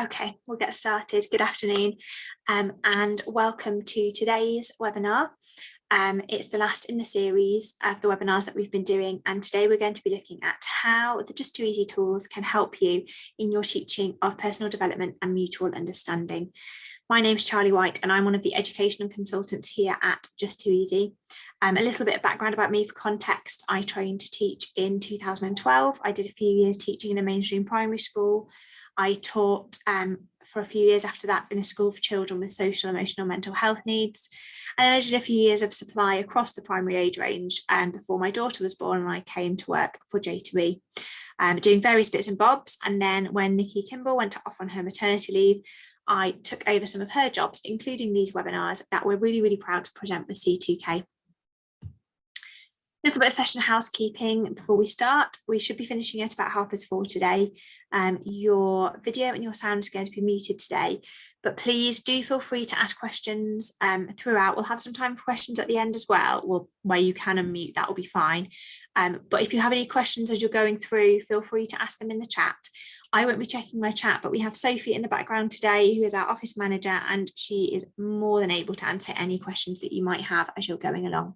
Okay, we'll get started. Good afternoon, and welcome to today's webinar. It's the last in the series of the webinars that we've been doing, and today we're going to be looking at how the Just2easy tools can help you in your teaching of personal development and mutual understanding. My name's Charlie White, and I'm one of the educational consultants here at Just2easy. A little bit of background about me for context. I trained to teach in 2012. I did a few years teaching in a mainstream primary school. I taught for a few years after that in a school for children with social, emotional, mental health needs. And then I did a few years of supply across the primary age range before my daughter was born and I came to work for J2E, doing various bits and bobs. And then when Nikki Kimball went off on her maternity leave, I took over some of her jobs, including these webinars that we're really, really proud to present with C2K. A little bit of session housekeeping before we start. We should be finishing at about 4:30 today. Your video and your sound is going to be muted today, but please do feel free to ask questions throughout. We'll have some time for questions at the end as well, where you can unmute, that will be fine. But if you have any questions as you're going through, feel free to ask them in the chat. I won't be checking my chat, but we have Sophie in the background today, who is our office manager, and she is more than able to answer any questions that you might have as you're going along.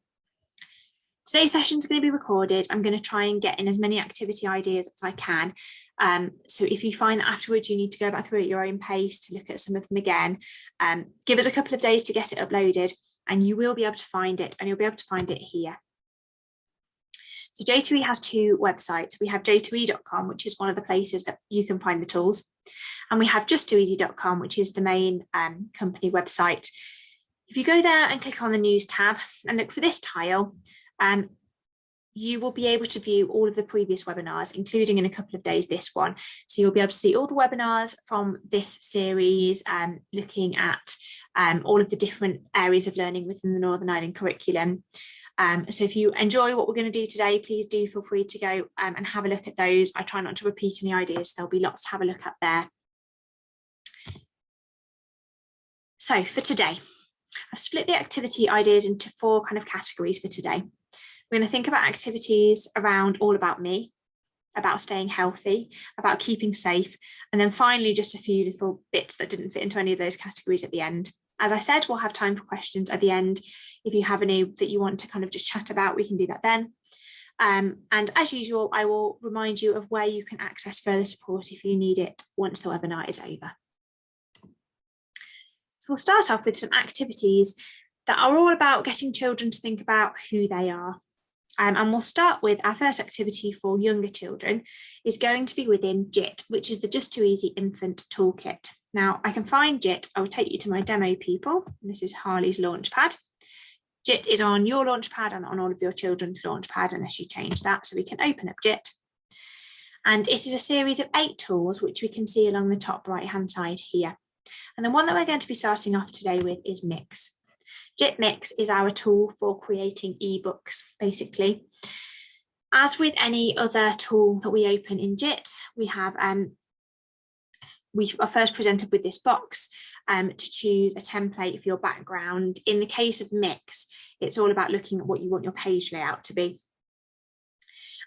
Today's session is going to be recorded. I'm going to try and get in as many activity ideas as I can. So if you find that afterwards you need to go back through at your own pace to look at some of them again, give us a couple of days to get it uploaded and you will be able to find it, and you'll be able to find it here. So J2E has two websites. We have J2E.com, which is one of the places that you can find the tools. And we have Just2easy.com, which is the main company website. If you go there and click on the news tab and look for this tile, you will be able to view all of the previous webinars, including in a couple of days this one. So you'll be able to see all the webinars from this series, looking at all of the different areas of learning within the Northern Ireland curriculum. So if you enjoy what we're going to do today, please do feel free to go and have a look at those. I try not to repeat any ideas. There'll be lots to have a look at there. So for today, I've split the activity ideas into four kind of categories for today. We're going to think about activities around all about me, about staying healthy, about keeping safe, and then finally just a few little bits that didn't fit into any of those categories at the end. As I said, we'll have time for questions at the end. If you have any that you want to kind of just chat about, we can do that then. And as usual, I will remind you of where you can access further support if you need it once the webinar is over. So we'll start off with some activities that are all about getting children to think about who they are. And we'll start with our first activity for younger children is going to be within JIT, which is the Just2easy Infant Toolkit. Now I can find JIT, I will take you to my demo people. This is Harley's Launchpad. JIT is on your Launchpad and on all of your children's Launchpad unless you change that, so we can open up JIT. And it is a series of 8 tools, which we can see along the top right hand side here. And the one that we're going to be starting off today with is Mix. JIT Mix is our tool for creating ebooks, basically. As with any other tool that we open in JIT, we are first presented with this box to choose a template for your background. In the case of Mix, it's all about looking at what you want your page layout to be.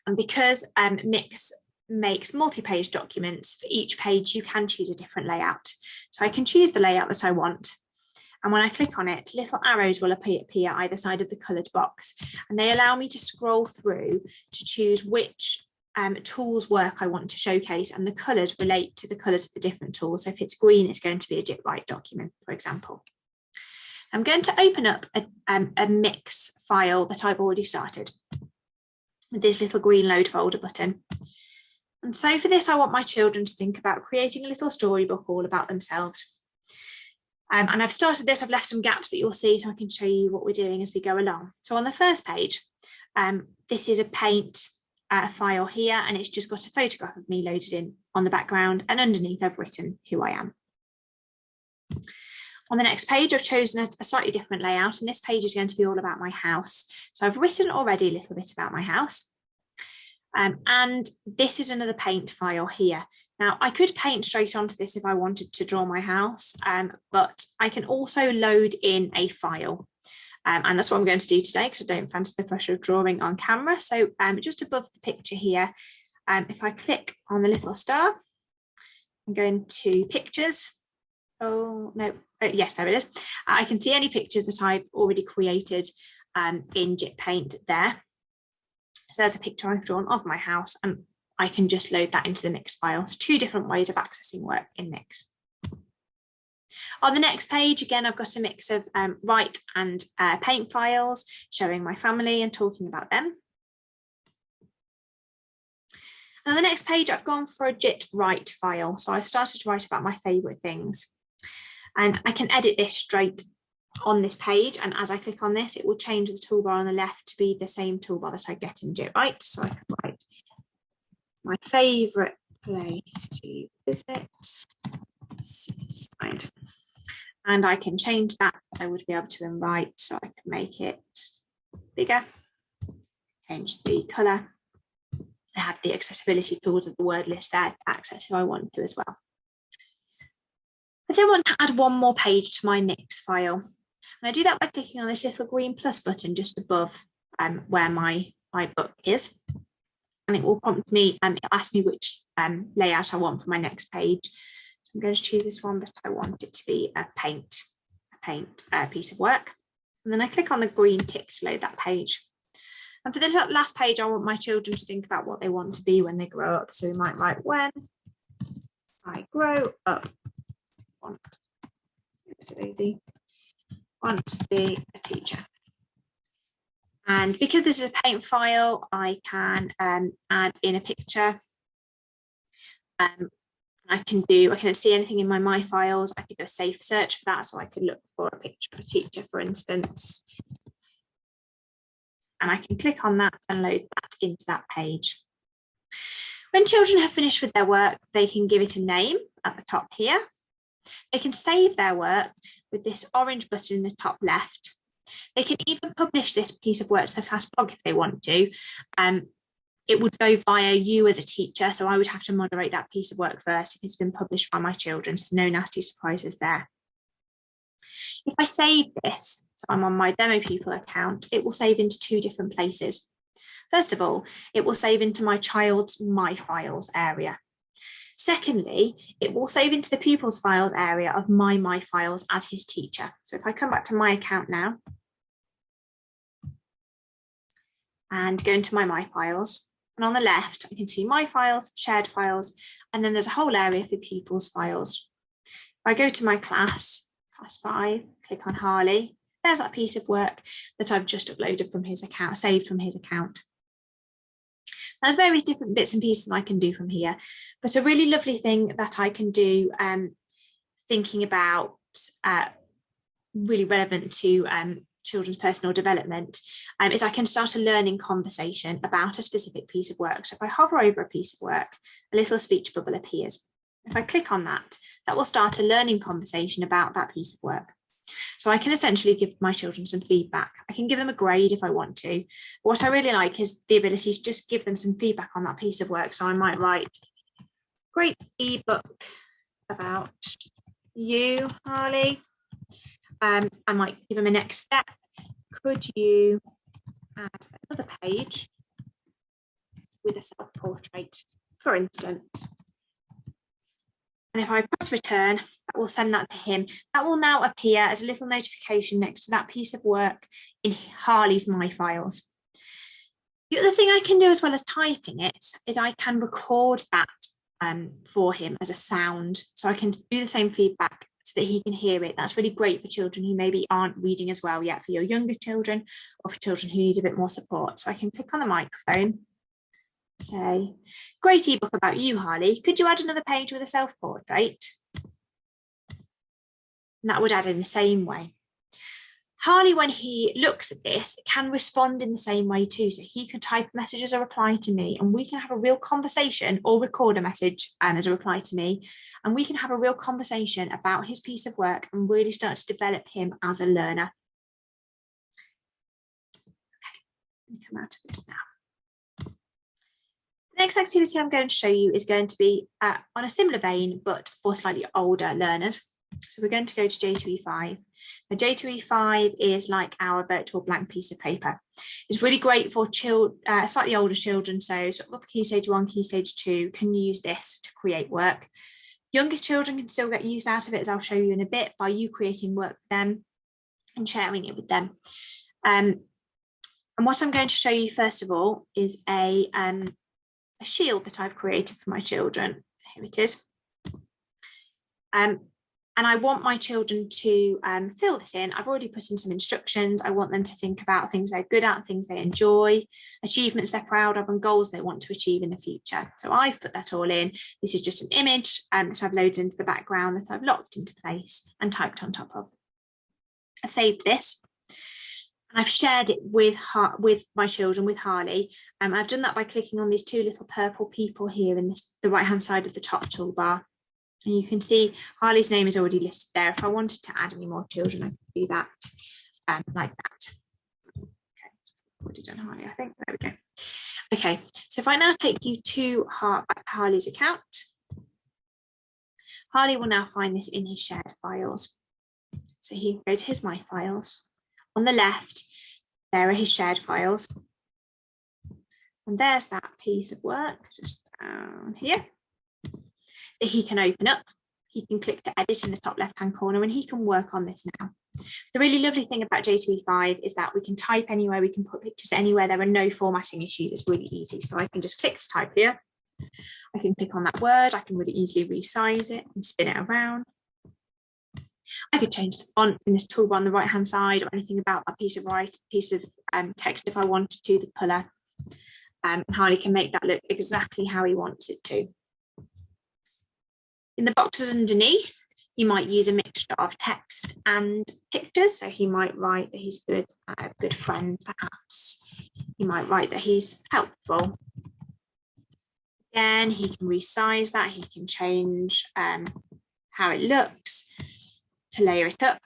And because Mix makes multi-page documents, for each page you can choose a different layout. So I can choose the layout that I want. And when I click on it, little arrows will appear either side of the coloured box. And they allow me to scroll through to choose which tools work I want to showcase, and the colours relate to the colours of the different tools. So if it's green, it's going to be a JIT Write document, for example. I'm going to open up a Mix file that I've already started with this little green load folder button. And so for this, I want my children to think about creating a little storybook all about themselves. And I've started this, I've left some gaps that you'll see so I can show you what we're doing as we go along. So on the first page, this is a paint file here, and it's just got a photograph of me loaded in on the background, and underneath I've written who I am. On the next page, I've chosen a slightly different layout, and this page is going to be all about my house. So I've written already a little bit about my house. And this is another paint file here. Now I could paint straight onto this if I wanted to draw my house, but I can also load in a file. And that's what I'm going to do today because I don't fancy the pressure of drawing on camera. So just above the picture here, if I click on the little star, I'm going to pictures. Oh, no. Yes, there it is. I can see any pictures that I've already created in JIT Paint there. So there's a picture I've drawn of my house, and I can just load that into the Mix file. It's 2 different ways of accessing work in Mix. On the next page, again, I've got a mix of write and paint files showing my family and talking about them. And on the next page, I've gone for a JIT write file. So I've started to write about my favourite things. And I can edit this straight on this page. And as I click on this, it will change the toolbar on the left to be the same toolbar that I get in JIT write. So I can write my favourite place to visit, seaside. And I can change that, as I would be able to in write. So I can make it bigger, change the colour. I have the accessibility tools of the word list there to access if I want to as well. I then want to add one more page to my Mix file. And I do that by clicking on this little green plus button just above where my book is. And it will prompt me, it'll ask me which layout I want for my next page. So I'm going to choose this one, but I want it to be a paint piece of work. And then I click on the green tick to load that page. And for this last page, I want my children to think about what they want to be when they grow up. So we might write, when I grow up, want to be a teacher. And because this is a paint file, I can add in a picture. I can see anything in my files. I could do a safe search for that. So I could look for a picture of a teacher, for instance. And I can click on that and load that into that page. When children have finished with their work, they can give it a name at the top here. They can save their work with this orange button in the top left. They can even publish this piece of work to their class blog if they want to. It would go via you as a teacher, so I would have to moderate that piece of work first if it's been published by my children, so no nasty surprises there. If I save this, so I'm on my demo pupil account, it will save into 2 different places. First of all, it will save into my child's My Files area. Secondly, it will save into the pupils files area of my files as his teacher. So if I come back to my account now and go into my files, and on the left, I can see my files, shared files, and then there's a whole area for pupils files. If I go to my class 5, click on Harley, there's that piece of work that I've just uploaded from his account, saved from his account. There's various different bits and pieces I can do from here, but a really lovely thing that I can do, thinking about really relevant to children's personal development, is I can start a learning conversation about a specific piece of work. So if I hover over a piece of work, a little speech bubble appears. If I click on that, that will start a learning conversation about that piece of work. So I can essentially give my children some feedback. I can give them a grade if I want to. But what I really like is the ability to just give them some feedback on that piece of work. So I might write, great ebook about you, Harley. I might give them a next step. Could you add another page with a self-portrait, for instance? And if I press return, that will send that to him. That will now appear as a little notification next to that piece of work in Harley's My Files. The other thing I can do as well as typing it is I can record that for him as a sound. So I can do the same feedback so that he can hear it. That's really great for children who maybe aren't reading as well yet, for your younger children or for children who need a bit more support. So I can click on the microphone, say, great ebook about you, Harley. Could you add another page with a self-portrait? And that would add in the same way. Harley, when he looks at this, can respond in the same way too. So he can type a message as a reply to me, and we can have a real conversation, or record a message as a reply to me, and we can have a real conversation about his piece of work and really start to develop him as a learner. Okay, let me come out of this now. The next activity I'm going to show you is going to be on a similar vein, but for slightly older learners. So we're going to go to J2E5. Now J2E5 is like our virtual blank piece of paper. It's really great for slightly older children, so sort of up Key Stage 1, Key Stage 2 can use this to create work. Younger children can still get use out of it, as I'll show you in a bit, by you creating work for them and sharing it with them. And what I'm going to show you first of all is a shield that I've created for my children. Here it is. And I want my children to fill this in. I've already put in some instructions. I want them to think about things they're good at, things they enjoy, achievements they're proud of, and goals they want to achieve in the future. So I've put that all in. This is just an image that I've loaded into the background that I've locked into place and typed on top of. I've saved this and I've shared it with my children, with Harley. I've done that by clicking on these two little purple people here in the right-hand side of the top toolbar. And you can see Harley's name is already listed there. If I wanted to add any more children, I could do that like that. Okay, so I've already done Harley, I think. There we go. Okay, so if I now take you to Harley's account, Harley will now find this in his shared files. So he can go to his My Files. On the left, there are his shared files. And there's that piece of work just down here that he can open up. He can click to edit in the top left-hand corner and he can work on this now. The really lovely thing about J2E5 is that we can type anywhere, we can put pictures anywhere, there are no formatting issues, it's really easy. So I can just click to type here. I can click on that word, I can really easily resize it and spin it around. I could change the font in this toolbar on the right-hand side or anything about that piece of text if I wanted to, the colour. And Harley can make that look exactly how he wants it to. In the boxes underneath, you might use a mixture of text and pictures. So he might write that he's a good friend, perhaps. He might write that he's helpful. Again, he can resize that. He can change how it looks to layer it up.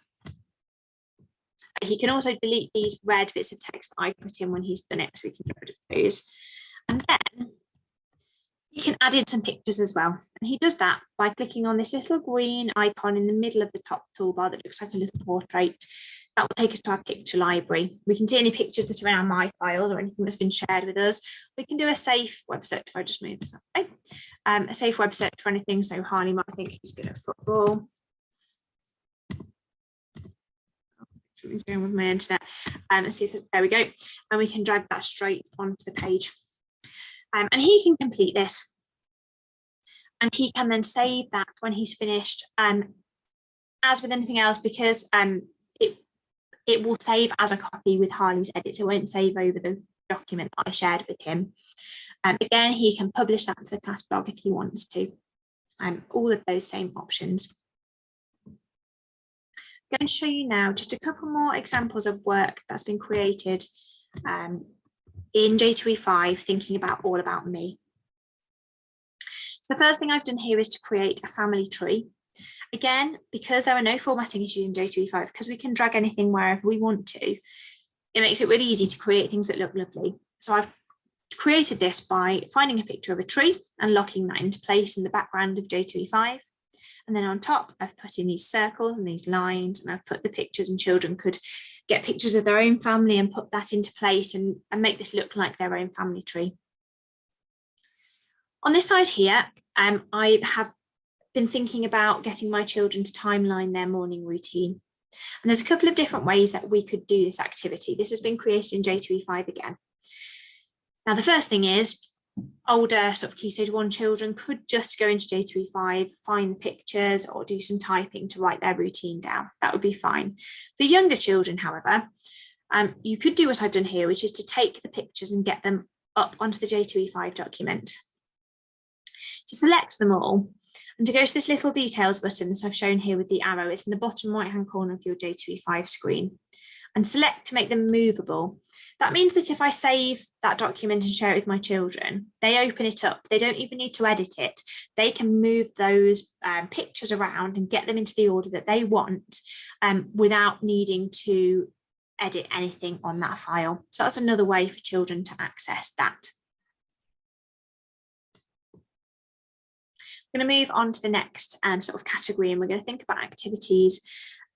He can also delete these red bits of text that I put in when he's done it, so we can get rid of those. And then he can add in some pictures as well. And he does that by clicking on this little green icon in the middle of the top toolbar that looks like a little portrait. That will take us to our picture library. We can see any pictures that are in our My Files or anything that's been shared with us. We can do a safe web search if I just move this up. Okay. A safe web search for anything. So Harley might think he's good at football. Something's going with my internet. Let's see if there we go. And we can drag that straight onto the page. And he can complete this. And he can then save that when he's finished, as with anything else, because it will save as a copy with Harley's edit. It won't save over the document that I shared with him. Again, he can publish that to the class blog if he wants to. All of those same options. I'm going to show you now just a couple more examples of work that's been created in J2E5, thinking about all about me. So the first thing I've done here is to create a family tree. Again, because there are no formatting issues in J2E5, because we can drag anything wherever we want to, it makes it really easy to create things that look lovely. So I've created this by finding a picture of a tree and locking that into place in the background of J2E5. And then on top, I've put in these circles and these lines, and I've put the pictures, and children could get pictures of their own family and put that into place and make this look like their own family tree. On this side here, I have been thinking about getting my children to timeline their morning routine. And there's a couple of different ways that we could do this activity. This has been created in J2E5 again. Now, the first thing is, older sort of Key Stage 1 children could just go into J2E5, find the pictures or do some typing to write their routine down. That would be fine. For younger children, however, you could do what I've done here, which is to take the pictures and get them up onto the J2E5 document. To select them all and to go to this little details button that I've shown here with the arrow, it's in the bottom right-hand corner of your J2E5 screen, and select to make them movable. That means that if I save that document and share it with my children, they open it up. They don't even need to edit it. They can move those pictures around and get them into the order that they want without needing to edit anything on that file. So that's another way for children to access that. I'm going to move on to the next sort of category, and we're going to think about activities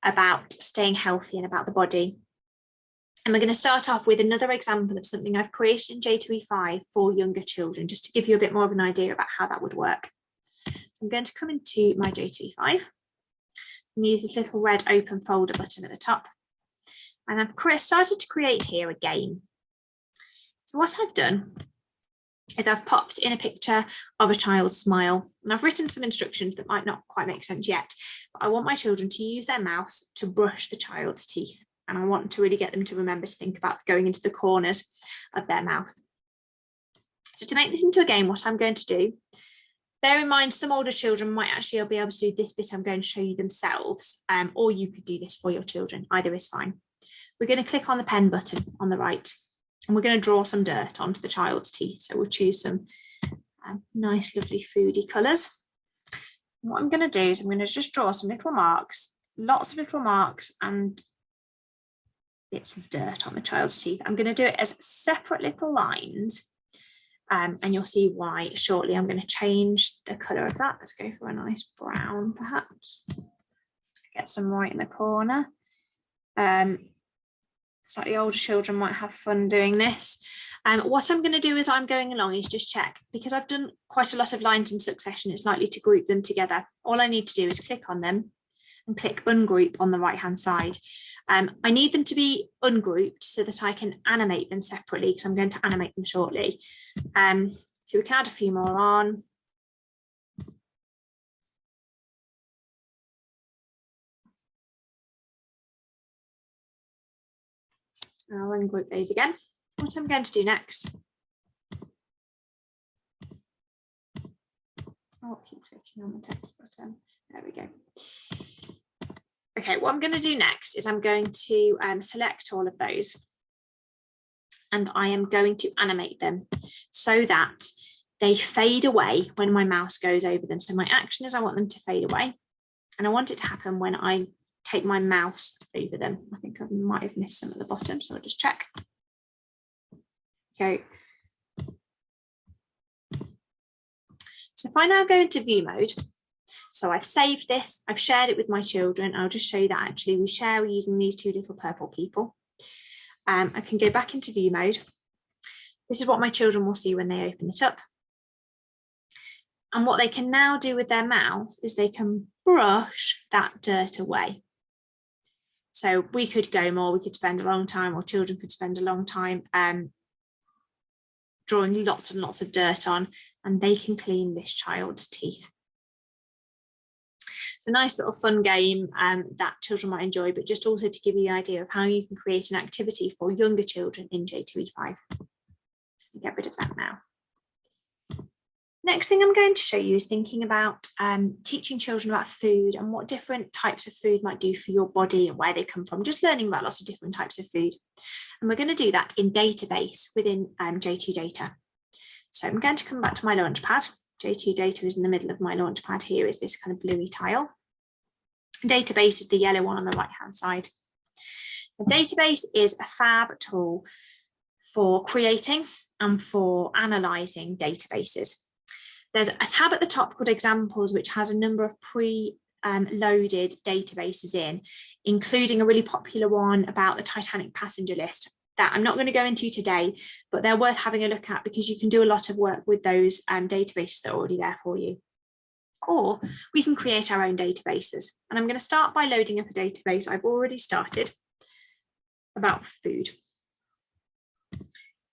about staying healthy and about the body. And we're going to start off with another example of something I've created in J2E5 for younger children, just to give you a bit more of an idea about how that would work. I'm going to come into my J2E5 and use this little red open folder button at the top. And I've started to create here a game. So what I've done is I've popped in a picture of a child's smile, and I've written some instructions that might not quite make sense yet, but I want my children to use their mouth to brush the child's teeth. And I want to really get them to remember to think about going into the corners of their mouth. So to make this into a game, what I'm going to do, bear in mind some older children might actually be able to do this bit I'm going to show you themselves, or you could do this for your children, either is fine. We're going to click on the pen button on the right, and we're going to draw some dirt onto the child's teeth. So we'll choose some nice, lovely foodie colours. What I'm going to do is I'm going to just draw some little marks, lots of little marks and bits of dirt on the child's teeth. I'm going to do it as separate little lines, and you'll see why shortly. I'm going to change the colour of that. Let's go for a nice brown, perhaps. Get some right in the corner. Slightly older children might have fun doing this. What I'm going to do as I'm going along is just check, because I've done quite a lot of lines in succession, it's likely to group them together. All I need to do is click on them and click ungroup on the right hand side. I need them to be ungrouped so that I can animate them separately, because I'm going to animate them shortly. So we can add a few more on. I'll ungroup those again. What I'm going to do next, I'll keep clicking on the text button. There we go. Okay, what I'm going to do next is I'm going to select all of those, and I am going to animate them so that they fade away when my mouse goes over them. So my action is I want them to fade away, and I want it to happen when I take my mouse over them. I think I might have missed some at the bottom, so I'll just check. Okay. So if I now go into view mode, so I've saved this, I've shared it with my children. I'll just show you that actually we share using these two little purple people. I can go back into view mode. This is what my children will see when they open it up. And what they can now do with their mouth is they can brush that dirt away. So we could go more, we could spend a long time, or children could spend a long time drawing lots and lots of dirt on, and they can clean this child's teeth. So a nice little fun game that children might enjoy, but just also to give you the idea of how you can create an activity for younger children in J2E5. Get rid of that now. Next thing I'm going to show you is thinking about teaching children about food and what different types of food might do for your body and where they come from, just learning about lots of different types of food. And we're going to do that in database within J2 Data. So I'm going to come back to my Launchpad. J2 Data is in the middle of my Launchpad. Here is this kind of bluey tile. Database is the yellow one on the right hand side. A database is a fab tool for creating and for analysing databases. There's a tab at the top called Examples, which has a number of pre-loaded databases in, including a really popular one about the Titanic passenger list that I'm not going to go into today, but they're worth having a look at because you can do a lot of work with those databases that are already there for you. Or we can create our own databases. And I'm going to start by loading up a database I've already started about food.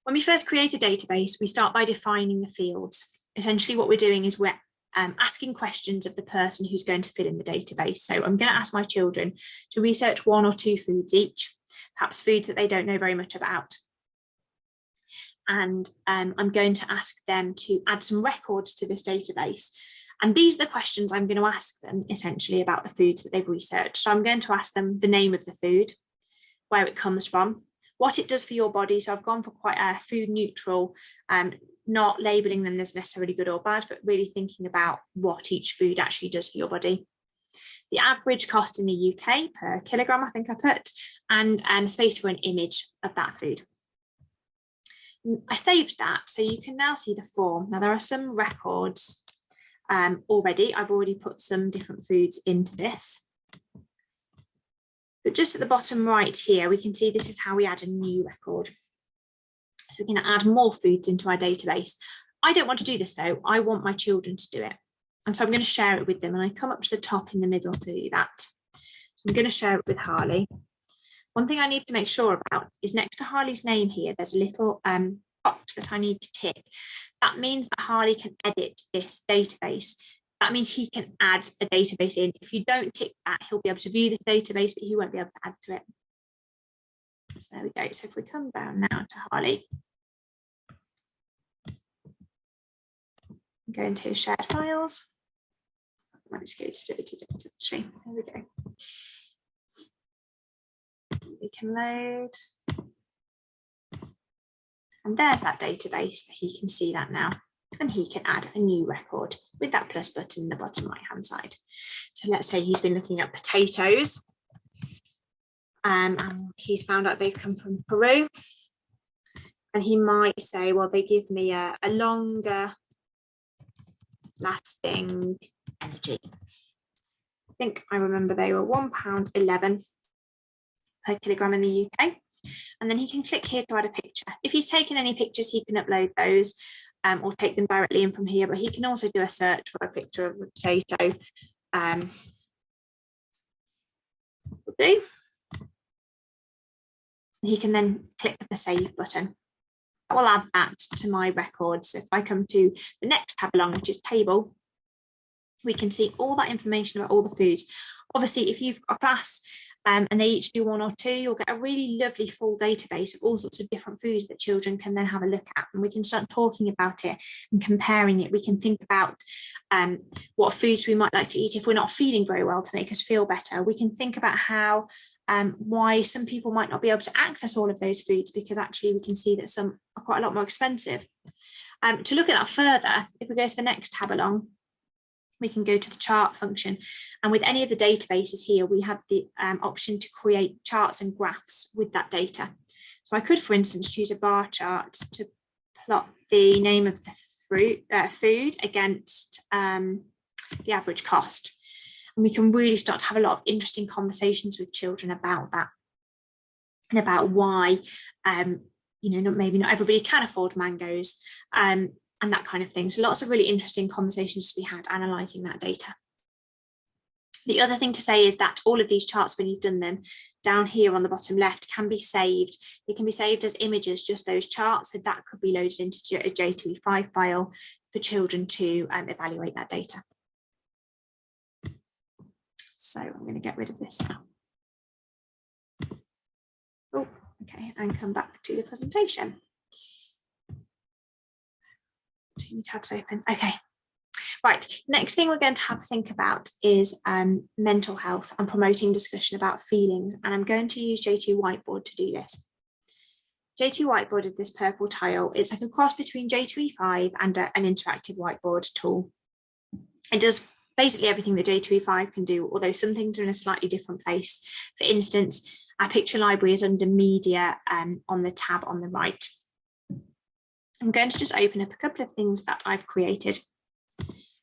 When we first create a database, we start by defining the fields. Essentially what we're doing is we're asking questions of the person who's going to fill in the database. So I'm going to ask my children to research 1 or 2 foods each, perhaps foods that they don't know very much about. And I'm going to ask them to add some records to this database. And these are the questions I'm going to ask them essentially about the foods that they've researched. So I'm going to ask them the name of the food, where it comes from, what it does for your body. So I've gone for quite a food neutral, not labelling them as necessarily good or bad, but really thinking about what each food actually does for your body. The average cost in the UK per kilogram, I think I put, and space for an image of that food. I saved that, so you can now see the form. Now there are some records already. I've already put some different foods into this. But just at the bottom right here, we can see this is how we add a new record. So we can add more foods into our database. I don't want to do this though. I want my children to do it. And so I'm going to share it with them, and I come up to the top in the middle to do that. I'm going to share it with Harley. One thing I need to make sure about is next to Harley's name here, there's a little box that I need to tick. That means that Harley can edit this database. That means he can add a database in. If you don't tick that, he'll be able to view this database, but he won't be able to add to it. So there we go. So if we come down now to Harley, go into his shared files. Let's go to actually. There we go. We can load. And there's that database that he can see that now. And he can add a new record with that plus button in the bottom right hand side. So let's say he's been looking at potatoes. And he's found out they've come from Peru. And he might say, well, they give me a longer lasting energy. I think I remember they were £1.11 per kilogram in the UK. And then he can click here to add a picture. If he's taken any pictures, he can upload those or take them directly in from here, but he can also do a search for a picture of a potato. Will do. He can then click the save button. I will add that to my records. So if I come to the next tab along, which is table, we can see all that information about all the foods. Obviously, if you've got a class and they each do one or two, you'll get a really lovely full database of all sorts of different foods that children can then have a look at, and we can start talking about it and comparing it. We can think about what foods we might like to eat if we're not feeling very well to make us feel better. We can think about how why some people might not be able to access all of those foods, because actually we can see that some are quite a lot more expensive. To look at that further, if we go to the next tab along, we can go to the chart function, and with any of the databases here, we have the option to create charts and graphs with that data. So I could, for instance, choose a bar chart to plot the name of the food against the average cost. And we can really start to have a lot of interesting conversations with children about that and about why, maybe not everybody can afford mangoes. And that kind of thing. So lots of really interesting conversations to be had analysing that data. The other thing to say is that all of these charts, when you've done them, down here on the bottom left, can be saved. They can be saved as images, just those charts. So that could be loaded into a J2E5 file for children to evaluate that data. So I'm going to get rid of this now. Oh, okay, and come back to the presentation. Too many tabs open. Okay, right. Next thing we're going to have to think about is mental health and promoting discussion about feelings. And I'm going to use J2 Whiteboard to do this. J2 Whiteboard is this purple tile. It's like a cross between J2E5 and an interactive whiteboard tool. It does basically everything that J2E5 can do, although some things are in a slightly different place. For instance, our picture library is under media on the tab on the right. I'm going to just open up a couple of things that I've created.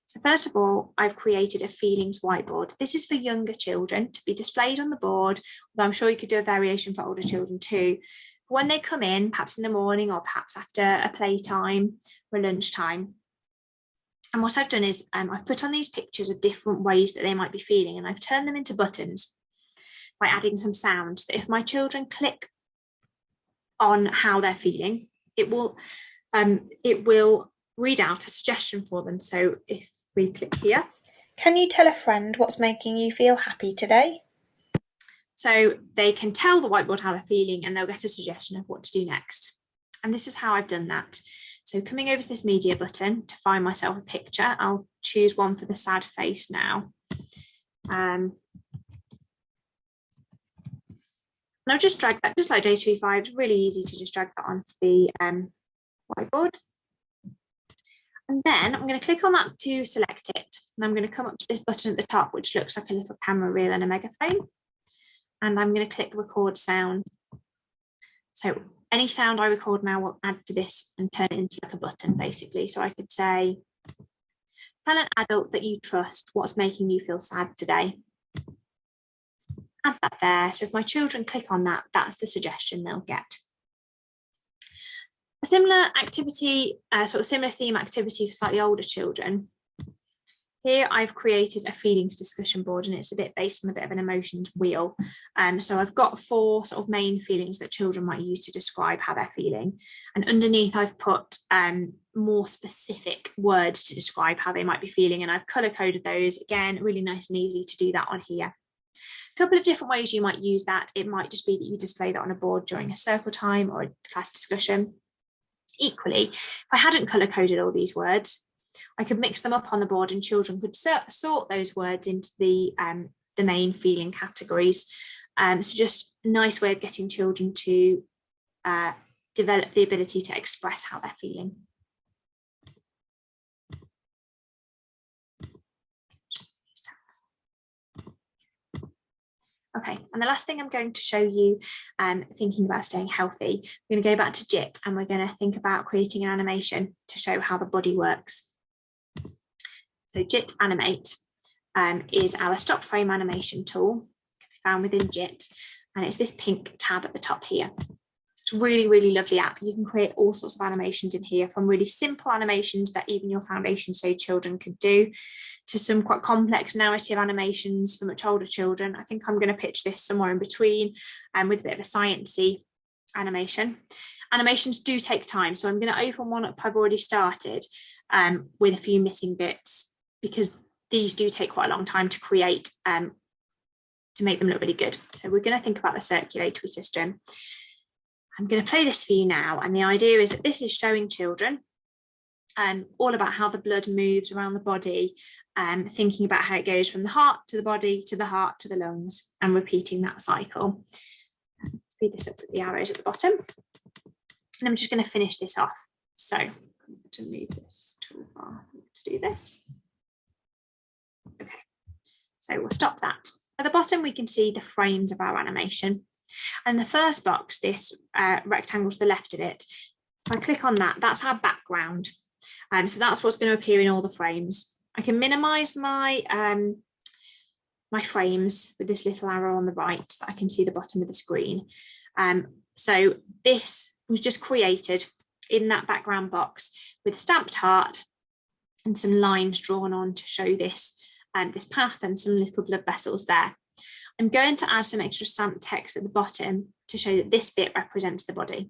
So first of all, I've created a feelings whiteboard. This is for younger children to be displayed on the board, although I'm sure you could do a variation for older children too. When they come in, perhaps in the morning or perhaps after a playtime or lunchtime. And what I've done is I've put on these pictures of different ways that they might be feeling, and I've turned them into buttons by adding some sounds that if my children click on how they're feeling, it will read out a suggestion for them. So if we click here. Can you tell a friend what's making you feel happy today? So they can tell the whiteboard how they're feeling and they'll get a suggestion of what to do next. And this is how I've done that. So coming over to this media button to find myself a picture, I'll choose one for the sad face now. And I'll just drag that, just like J2E5, it's really easy to just drag that onto the whiteboard. And then I'm going to click on that to select it. And I'm going to come up to this button at the top, which looks like a little camera reel and a megaphone. And I'm going to click record sound. So any sound I record now will add to this and turn it into like a button, basically. So I could say, tell an adult that you trust what's making you feel sad today. Add that there. So if my children click on that, that's the suggestion they'll get. A similar activity, sort of similar theme activity for slightly older children Here I've created a feelings discussion board, and it's a bit based on a bit of an emotions wheel. So I've got 4 sort of main feelings that children might use to describe how they're feeling. And underneath I've put more specific words to describe how they might be feeling. And I've color coded those. Again, really nice and easy to do that on here. A couple of different ways you might use that. It might just be that you display that on a board during a circle time or a class discussion. Equally, if I hadn't color coded all these words, I could mix them up on the board and children could sort those words into the main feeling categories. So just a nice way of getting children to develop the ability to express how they're feeling. Okay, and the last thing I'm going to show you, thinking about staying healthy, we're going to go back to JIT and we're going to think about creating an animation to show how the body works. So JIT Animate is our stop frame animation tool, can be found within JIT, and it's this pink tab at the top here. It's a really, really lovely app. You can create all sorts of animations in here, from really simple animations that even your foundation stage children could do, to some quite complex narrative animations for much older children. I think I'm going to pitch this somewhere in between, with a bit of a sciencey animation. Animations do take time, so I'm going to open one up I've already started with a few missing bits, because these do take quite a long time to create, to make them look really good. So we're going to think about the circulatory system. I'm going to play this for you now, and the idea is that this is showing children all about how the blood moves around the body, thinking about how it goes from the heart to the body to the heart to the lungs, and repeating that cycle. Speed this up with the arrows at the bottom, and I'm just going to finish this off. So I'm going to move this toolbar to do this. Okay, so we'll stop that. At the bottom, we can see the frames of our animation. And the first box, this rectangle to the left of it, if I click on that, that's our background. So that's what's going to appear in all the frames. I can minimize my, my frames with this little arrow on the right, so that I can see the bottom of the screen. So this was just created in that background box with a stamped heart and some lines drawn on to show this, this path, and some little blood vessels there. I'm going to add some extra stamped text at the bottom to show that this bit represents the body.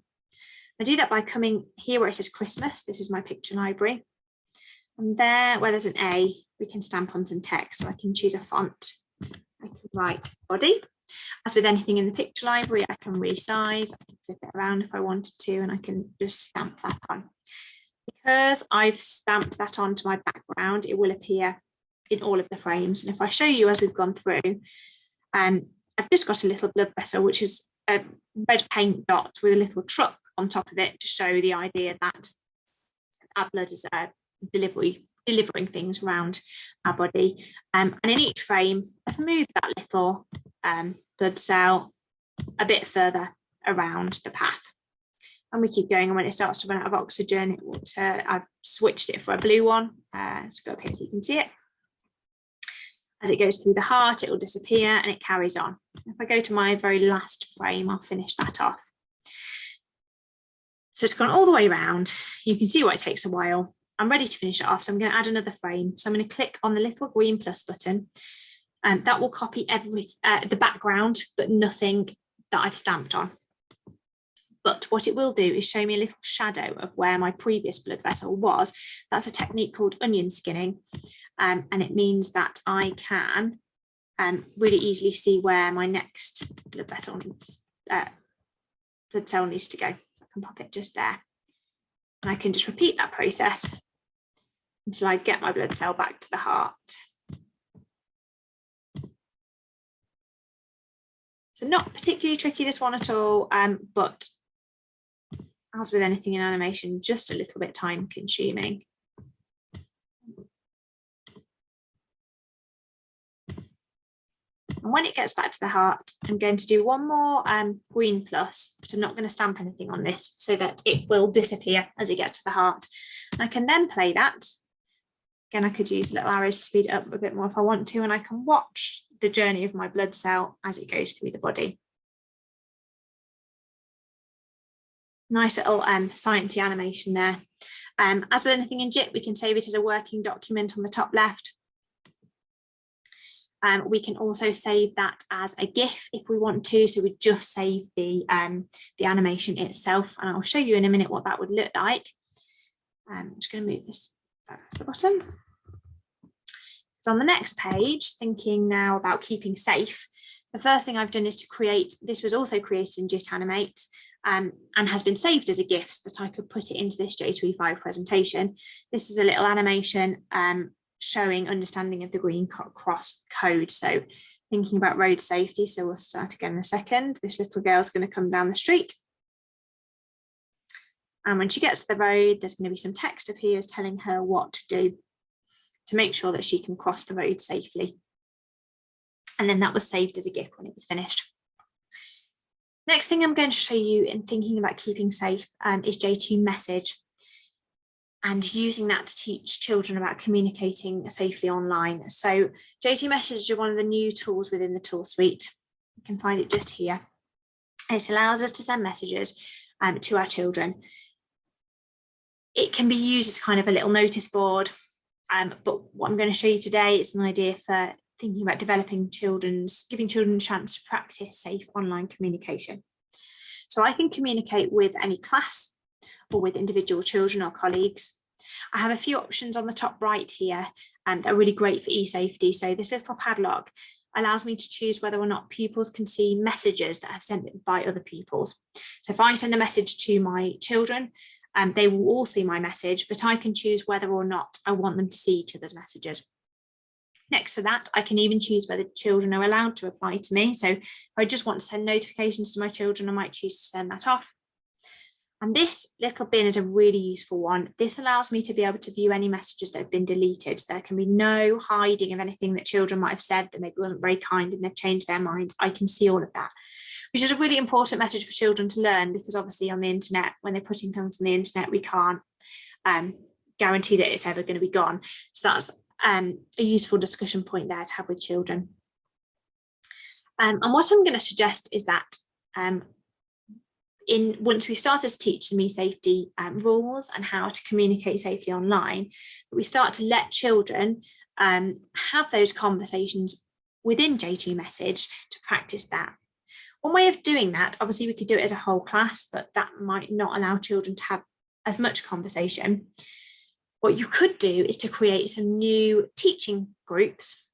I do that by coming here where it says Christmas. This is my picture library. And there, where there's an A, we can stamp on some text. So I can choose a font. I can write body. As with anything in the picture library, I can resize, I can flip it around if I wanted to, and I can just stamp that on. Because I've stamped that onto my background, it will appear in all of the frames. And if I show you as we've gone through, I've just got a little blood vessel, which is a red paint dot with a little truck on top of it to show the idea that our blood is delivering things around our body. And in each frame, I've moved that little blood cell a bit further around the path. And we keep going, and when it starts to run out of oxygen, it will I've switched it for a blue one. Let's go up here so you can see it. As it goes through the heart, it will disappear and it carries on. If I go to my very last frame, I'll finish that off. So it's gone all the way around. You can see why it takes a while. I'm ready to finish it off, so I'm going to add another frame. So I'm going to click on the little green plus button, and that will copy the background, but nothing that I've stamped on. But what it will do is show me a little shadow of where my previous blood vessel was. That's a technique called onion skinning. And it means that I can really easily see where my next blood cell needs to go. So I can pop it just there. And I can just repeat that process until I get my blood cell back to the heart. So not particularly tricky, this one at all, but as with anything in animation, just a little bit time consuming. And when it gets back to the heart, I'm going to do one more green plus, but I'm not going to stamp anything on this so that it will disappear as it gets to the heart. I can then play that. Again, I could use little arrows to speed it up a bit more if I want to, and I can watch the journey of my blood cell as it goes through the body. Nice little sciencey animation there. As with anything in JIT, we can save it as a working document on the top left, We can also save that as a GIF if we want to. So we just save the animation itself, and I'll show you in a minute what that would look like. I'm just going to move this back to the bottom. So on the next page, thinking now about keeping safe, the first thing I've done is to create, this was also created in JIT Animate and has been saved as a GIF so that I could put it into this J2E5 presentation. This is a little animation showing understanding of the green cross code. So thinking about road safety. So we'll start again in a second. This little girl's going to come down the street. And when she gets to the road, there's going to be some text appears telling her what to do to make sure that she can cross the road safely. And then that was saved as a GIF when it was finished. Next thing I'm going to show you in thinking about keeping safe is J2 Message, and using that to teach children about communicating safely online. So J2 Message is one of the new tools within the tool suite. You can find it just here. It allows us to send messages to our children. It can be used as kind of a little notice board, but what I'm going to show you today is an idea for thinking about giving children a chance to practice safe online communication. So I can communicate with any class or with individual children or colleagues. I have a few options on the top right here that are really great for e-safety. So this little padlock allows me to choose whether or not pupils can see messages that have sent by other pupils. So if I send a message to my children, they will all see my message, but I can choose whether or not I want them to see each other's messages. Next to that, I can even choose whether children are allowed to reply to me. So if I just want to send notifications to my children, I might choose to turn that off. And this little bin is a really useful one. This allows me to be able to view any messages that have been deleted. So there can be no hiding of anything that children might have said that maybe wasn't very kind and they've changed their mind. I can see all of that, which is a really important message for children to learn, because obviously on the internet, when they're putting things on the internet, we can't guarantee that it's ever going to be gone. So that's a useful discussion point there to have with children. And what I'm going to suggest is that once we've started to teach them e-safety rules and how to communicate safely online, we start to let children have those conversations within J2 Message to practice that. One way of doing that, obviously we could do it as a whole class, but that might not allow children to have as much conversation. What you could do is to create some new teaching groups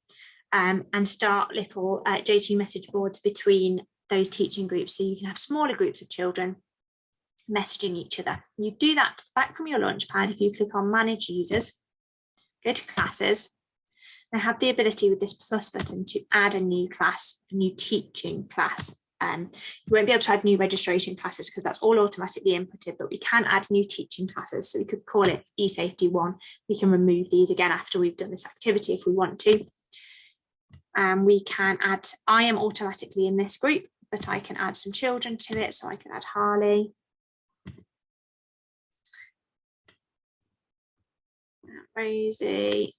and start little J2 message boards between those teaching groups, so you can have smaller groups of children messaging each other. You do that back from your Launchpad if you click on Manage Users, go to Classes, and have the ability with this plus button to add a new class, a new teaching class. You won't be able to add new registration classes because that's all automatically inputted, but we can add new teaching classes. So we could call it eSafety 1. We can remove these again after we've done this activity if we want to. We can add, I am automatically in this group, but I can add some children to it. So I can add Harley. Rosie.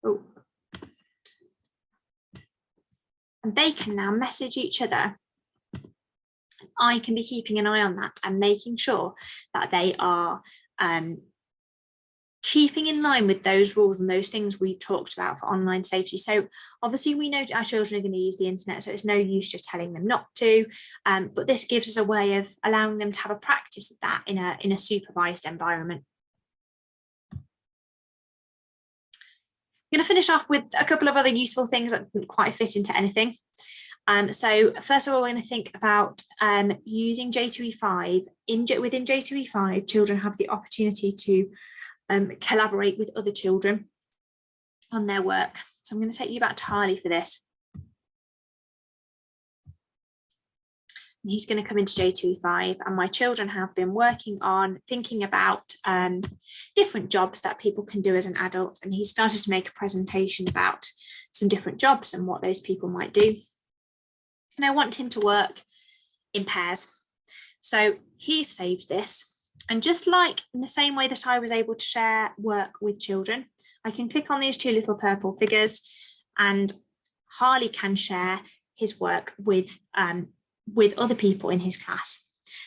Oh. And they can now message each other. I can be keeping an eye on that and making sure that they are keeping in line with those rules and those things we've talked about for online safety. So obviously we know our children are going to use the internet, so it's no use just telling them not to, but this gives us a way of allowing them to have a practice of that in a supervised environment. I'm going to finish off with a couple of other useful things that didn't quite fit into anything. So first of all, we're going to think about using J2E5. Within J2E5, children have the opportunity to collaborate with other children on their work. So I'm going to take you back to Harley for this. He's going to come into J2E5, and my children have been working on thinking about different jobs that people can do as an adult, and he started to make a presentation about some different jobs and what those people might do. And I want him to work in pairs. So he saved this, and just like in the same way that I was able to share work with children, I can click on these two little purple figures and Harley can share his work with other people in his class.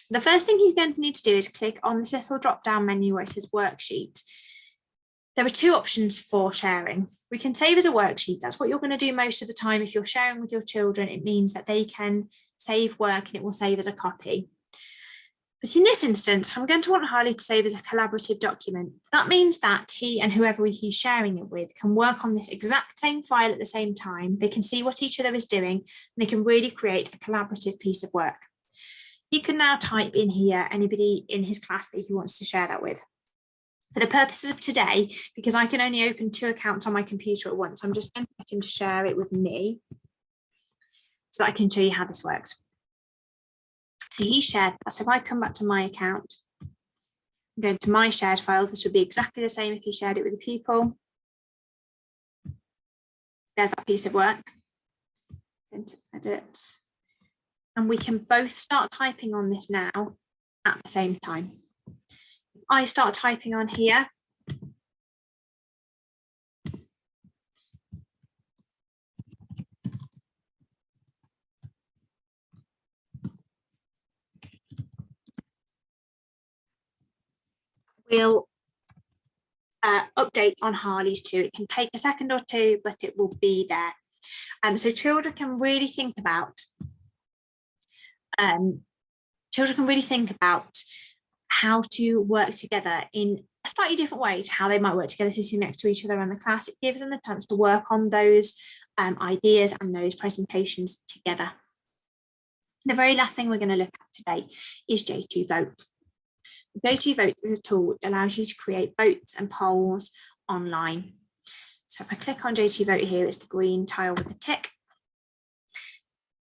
The first thing he's going to need to do is click on this little drop-down menu where it says worksheet. There are two options for sharing. We can save as a worksheet. That's what you're going to do most of the time. If you're sharing with your children, it means that they can save work and it will save as a copy. But in this instance, I'm going to want Harley to save as a collaborative document. That means that he and whoever he's sharing it with can work on this exact same file at the same time. They can see what each other is doing, and they can really create a collaborative piece of work. He can now type in here anybody in his class that he wants to share that with. For the purposes of today, because I can only open 2 accounts on my computer at once, I'm just going to get him to share it with me so that I can show you how this works. So he shared that. So if I come back to my account, I'm going to my shared files. This would be exactly the same if he shared it with a pupil. There's that piece of work. I'm going to edit. And we can both start typing on this now at the same time. If I start typing on here, we'll update on Harley's too. It can take a second or two, but it will be there. So children can really think about how to work together in a slightly different way to how they might work together sitting next to each other in the class. It gives them the chance to work on those ideas and those presentations together. The very last thing we're going to look at today is J2 Vote. J2 Vote is a tool which allows you to create votes and polls online. So if I click on J2 Vote here, it's the green tile with the tick.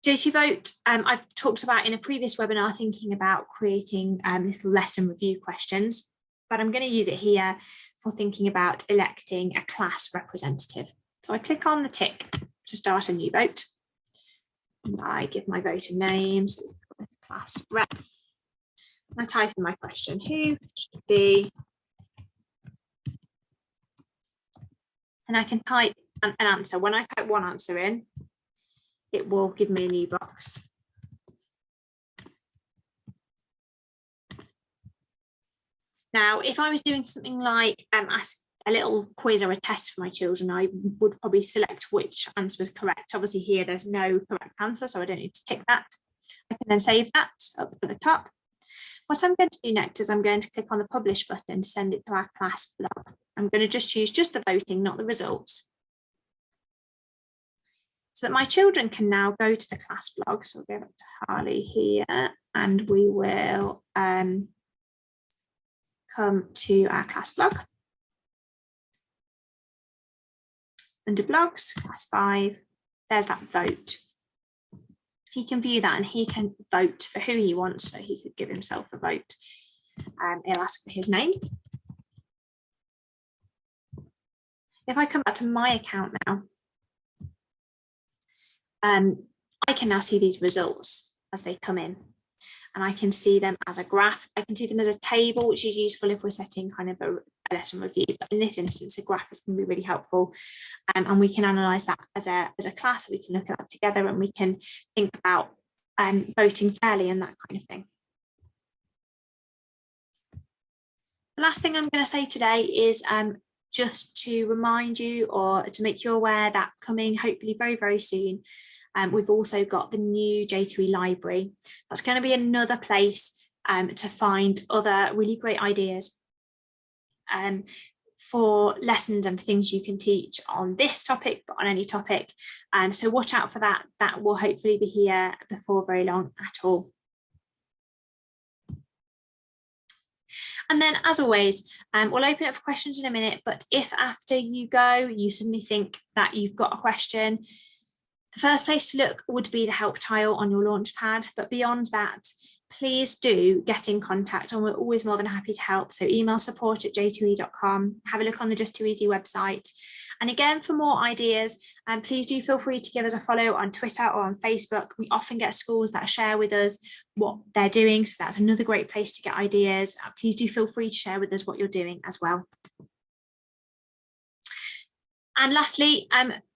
J2 Vote, I've talked about in a previous webinar, thinking about creating little lesson review questions, but I'm going to use it here for thinking about electing a class representative. So I click on the tick to start a new vote. And I give my vote a name, so class rep. I type in my question, who should be, and I can type an answer. When I type one answer in, it will give me a new box. Now, if I was doing something like ask a little quiz or a test for my children, I would probably select which answer was correct. Obviously here, there's no correct answer, so I don't need to tick that. I can then save that up at the top. What I'm going to do next is I'm going to click on the publish button to send it to our class blog. I'm going to just choose just the voting, not the results, so that my children can now go to the class blog. So we'll go back to Harley here and we will come to our class blog. Under blogs, class 5, there's that vote. He can view that and he can vote for who he wants, so he could give himself a vote. He'll ask for his name. If I come back to my account now, I can now see these results as they come in, and I can see them as a graph. I can see them as a table, which is useful if we're setting kind of a lesson review, but in this instance a graph is going to be really helpful, and we can analyze that as a class. We can look at that together and we can think about voting fairly and that kind of thing. The last thing I'm going to say today is just to remind you or to make you aware that coming hopefully very, very soon, we've also got the new J2E library. That's going to be another place to find other really great ideas for lessons and things you can teach on this topic, but on any topic. So watch out for that. That will hopefully be here before very long at all. And then, as always, we'll open it up for questions in a minute, but if after you go, you suddenly think that you've got a question, the first place to look would be the help tile on your Launchpad. But beyond that, please do get in contact, and we're always more than happy to help. So email support@j2e.com, have a look on the Just2easy website. And again, for more ideas, please do feel free to give us a follow on Twitter or on Facebook. We often get schools that share with us what they're doing, so that's another great place to get ideas. Please do feel free to share with us what you're doing as well. And lastly,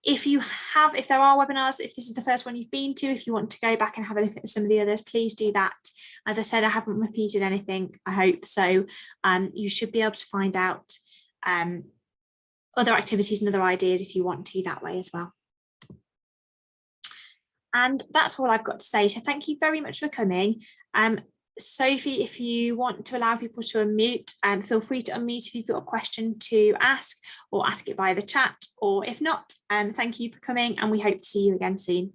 if there are webinars, if this is the first one you've been to, if you want to go back and have a look at some of the others, please do that. As I said, I haven't repeated anything, I hope. So you should be able to find out other activities and other ideas if you want to that way as well. And that's all I've got to say. So thank you very much for coming. Sophie, if you want to allow people to unmute, feel free to unmute if you've got a question to ask, or ask it via the chat, or if not, thank you for coming and we hope to see you again soon.